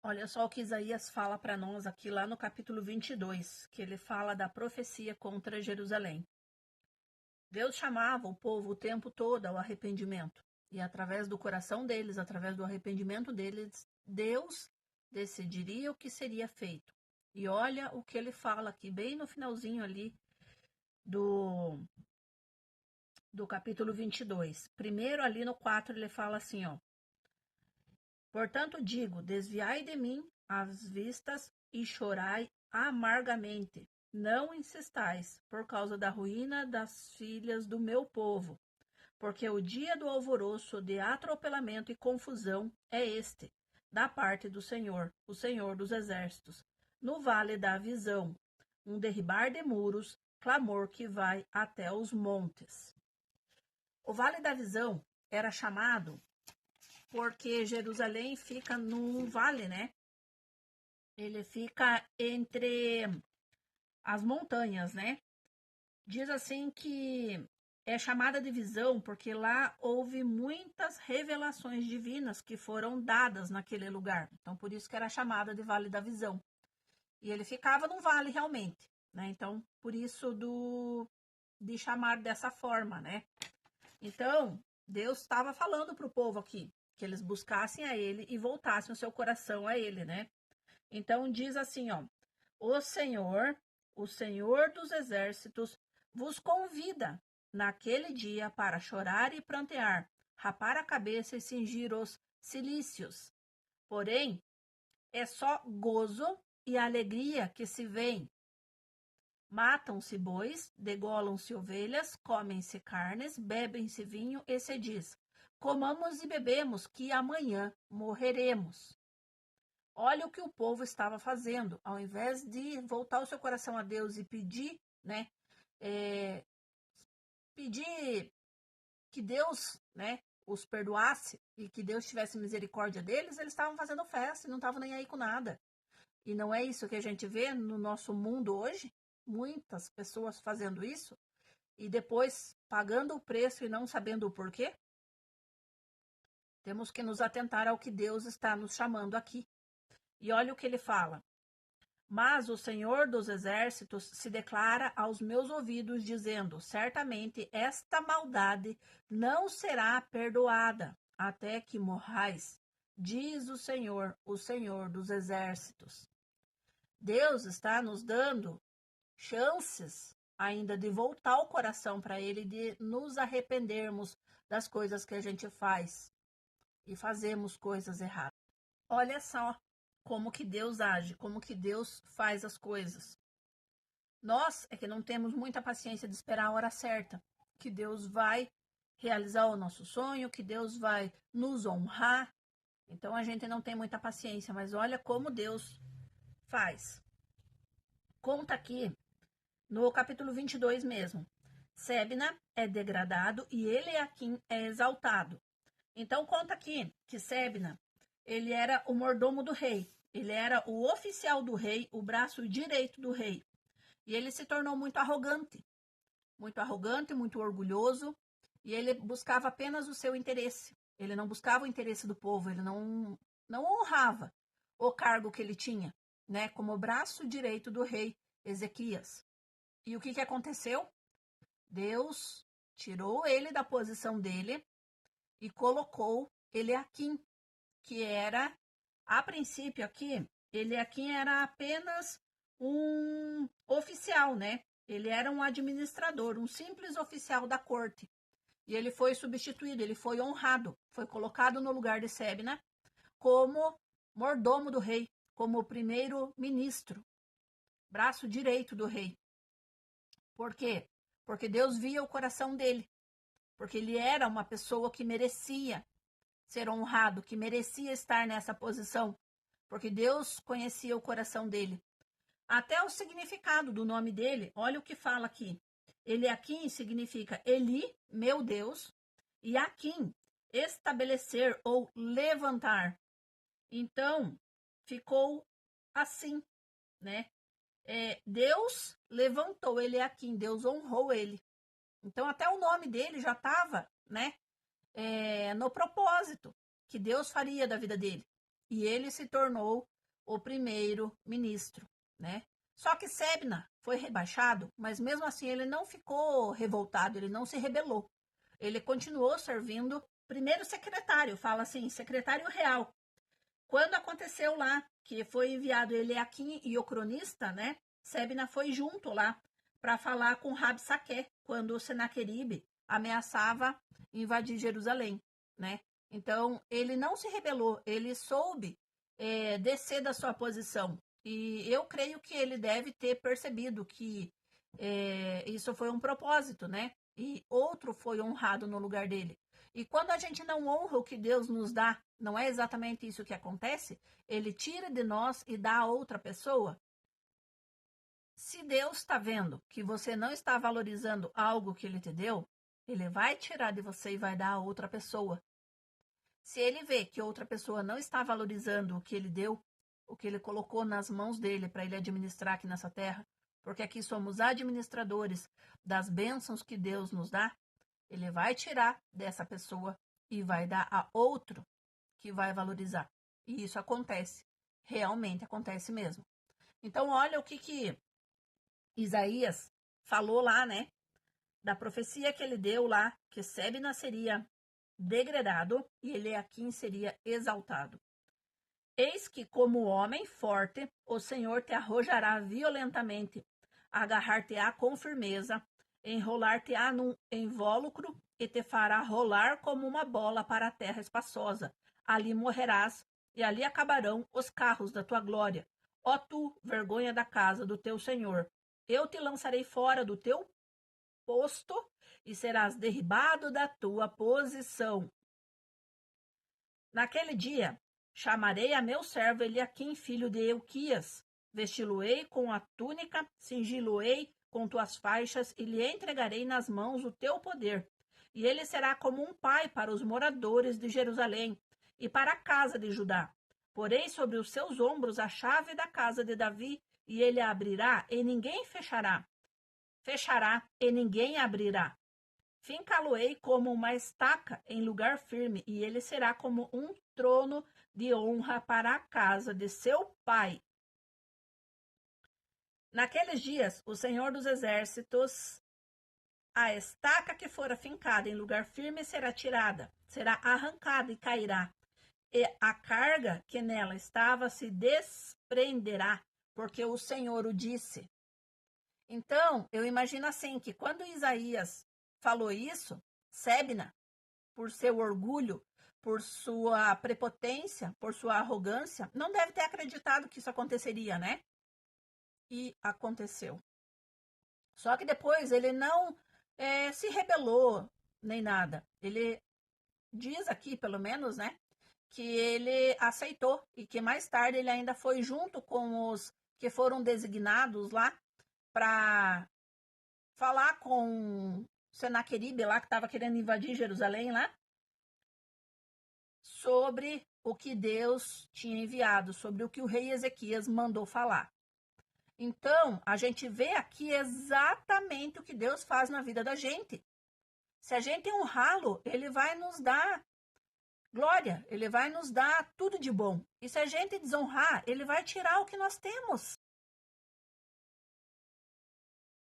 Olha só o que Isaías fala para nós aqui lá no capítulo 22, que ele fala da profecia contra Jerusalém. Deus chamava o povo o tempo todo ao arrependimento. E através do coração deles, através do arrependimento deles, Deus decidiria o que seria feito. E olha o que ele fala aqui, bem no finalzinho ali do capítulo 22. Primeiro ali no 4 ele fala assim, ó. Portanto digo, desviai de mim as vistas e chorai amargamente. Não insistais por causa da ruína das filhas do meu povo, porque o dia do alvoroço, de atropelamento e confusão é este, da parte do Senhor, o Senhor dos exércitos, no vale da visão, um derribar de muros, clamor que vai até os montes. O vale da visão era chamado porque Jerusalém fica num vale, né? Ele fica entre as montanhas, né? Diz assim que é chamada de visão porque lá houve muitas revelações divinas que foram dadas naquele lugar. Então, por isso que era chamada de Vale da Visão. E ele ficava num vale realmente, né? Então, por isso de chamar dessa forma, né? Então, Deus estava falando para o povo aqui que eles buscassem a ele e voltassem o seu coração a ele, né? Então diz assim, ó: o Senhor dos exércitos, vos convida naquele dia para chorar e prantear, rapar a cabeça e cingir os cilícios. Porém, é só gozo e alegria que se vêem. Matam-se bois, degolam-se ovelhas, comem-se carnes, bebem-se vinho, e se diz: comamos e bebemos, que amanhã morreremos. Olha o que o povo estava fazendo, ao invés de voltar o seu coração a Deus e pedir, né, pedir que Deus, né, os perdoasse e que Deus tivesse misericórdia deles, eles estavam fazendo festa e não estavam nem aí com nada. E não é isso que a gente vê no nosso mundo hoje? Muitas pessoas fazendo isso e depois pagando o preço e não sabendo o porquê? Temos que nos atentar ao que Deus está nos chamando aqui. E olha o que ele fala. Mas o Senhor dos exércitos se declara aos meus ouvidos, dizendo: certamente esta maldade não será perdoada, até que morrais, diz o Senhor dos exércitos. Deus está nos dando chances ainda de voltar o coração para Ele, de nos arrependermos das coisas que a gente faz e fazemos coisas erradas. Olha só como que Deus age, como que Deus faz as coisas. Nós é que não temos muita paciência de esperar a hora certa, que Deus vai realizar o nosso sonho, que Deus vai nos honrar. Então a gente não tem muita paciência, mas olha como Deus faz. Conta aqui no capítulo 22 mesmo. Sebna é degradado e Eliaquim é exaltado. Então conta aqui que Sebna, ele era o mordomo do rei. Ele era o oficial do rei, o braço direito do rei. E ele se tornou muito arrogante, muito orgulhoso, e ele buscava apenas o seu interesse. Ele não buscava o interesse do povo, ele não honrava o cargo que ele tinha, né, como braço direito do rei Ezequias. E o que aconteceu? Deus tirou ele da posição dele e colocou Eliaquim, que era, a princípio aqui, Eliaquim era apenas um oficial, né? Ele era um administrador, um simples oficial da corte. E ele foi substituído, ele foi honrado, foi colocado no lugar de Sebna como mordomo do rei, como primeiro-ministro, braço direito do rei. Por quê? Porque Deus via o coração dele, porque ele era uma pessoa que merecia ser honrado, que merecia estar nessa posição, porque Deus conhecia o coração dele. Até o significado do nome dele, olha o que fala aqui. Eliaquim significa Eli, meu Deus, e Aquim, estabelecer ou levantar. Então, ficou assim, né? Deus levantou Eliaquim, Deus honrou ele. Então, até o nome dele já estava, né? No propósito que Deus faria da vida dele. E ele se tornou o primeiro-ministro, né? Só que Sebna foi rebaixado, mas mesmo assim ele não ficou revoltado, ele não se rebelou. Ele continuou servindo primeiro secretário, fala assim, secretário real. Quando aconteceu lá, que foi enviado Eliaquim e o cronista, né? Sebna foi junto lá para falar com Rabsaqué, quando o Senaqueribe ameaçava invadir Jerusalém, né? Então, ele não se rebelou, ele soube descer da sua posição. E eu creio que ele deve ter percebido que isso foi um propósito, né? E outro foi honrado no lugar dele. E quando a gente não honra o que Deus nos dá, não é exatamente isso que acontece? Ele tira de nós e dá a outra pessoa. Se Deus está vendo que você não está valorizando algo que ele te deu, ele vai tirar de você e vai dar a outra pessoa. Se ele vê que outra pessoa não está valorizando o que ele deu, o que ele colocou nas mãos dele para ele administrar aqui nessa terra, porque aqui somos administradores das bênçãos que Deus nos dá, ele vai tirar dessa pessoa e vai dar a outro que vai valorizar. E isso acontece. Realmente acontece mesmo. Então, olha o que Isaías falou lá, né? Da profecia que ele deu lá, que Sebna seria degradado e Eliaquim seria exaltado. Eis que, como homem forte, o Senhor te arrojará violentamente, agarrar-te-á com firmeza, enrolar-te-á num invólucro e te fará rolar como uma bola para a terra espaçosa. Ali morrerás, e ali acabarão os carros da tua glória. Ó tu, vergonha da casa do teu Senhor, eu te lançarei fora do teu posto e serás derribado da tua posição. Naquele dia, chamarei a meu servo Eliaquim, filho de Euquias, vesti-lo-ei com a túnica, cingi-lo-ei com tuas faixas e lhe entregarei nas mãos o teu poder. E ele será como um pai para os moradores de Jerusalém e para a casa de Judá. Porei sobre os seus ombros a chave da casa de Davi, e ele a abrirá e ninguém fechará. Fechará e ninguém abrirá. Fincá-lo-ei como uma estaca em lugar firme, e ele será como um trono de honra para a casa de seu pai. Naqueles dias, o Senhor dos Exércitos, a estaca que fora fincada em lugar firme será tirada, será arrancada e cairá, e a carga que nela estava se desprenderá, porque o Senhor o disse. Então, eu imagino assim, que quando Isaías falou isso, Sebna, por seu orgulho, por sua prepotência, por sua arrogância, não deve ter acreditado que isso aconteceria, né? E aconteceu. Só que depois ele não se rebelou nem nada. Ele diz aqui, pelo menos, né, que ele aceitou e que mais tarde ele ainda foi junto com os que foram designados lá para falar com Senaqueribe lá, que estava querendo invadir Jerusalém lá, sobre o que Deus tinha enviado, sobre o que o rei Ezequias mandou falar. Então, a gente vê aqui exatamente o que Deus faz na vida da gente. Se a gente honrá-lo, ele vai nos dar glória, ele vai nos dar tudo de bom. E se a gente desonrar, ele vai tirar o que nós temos.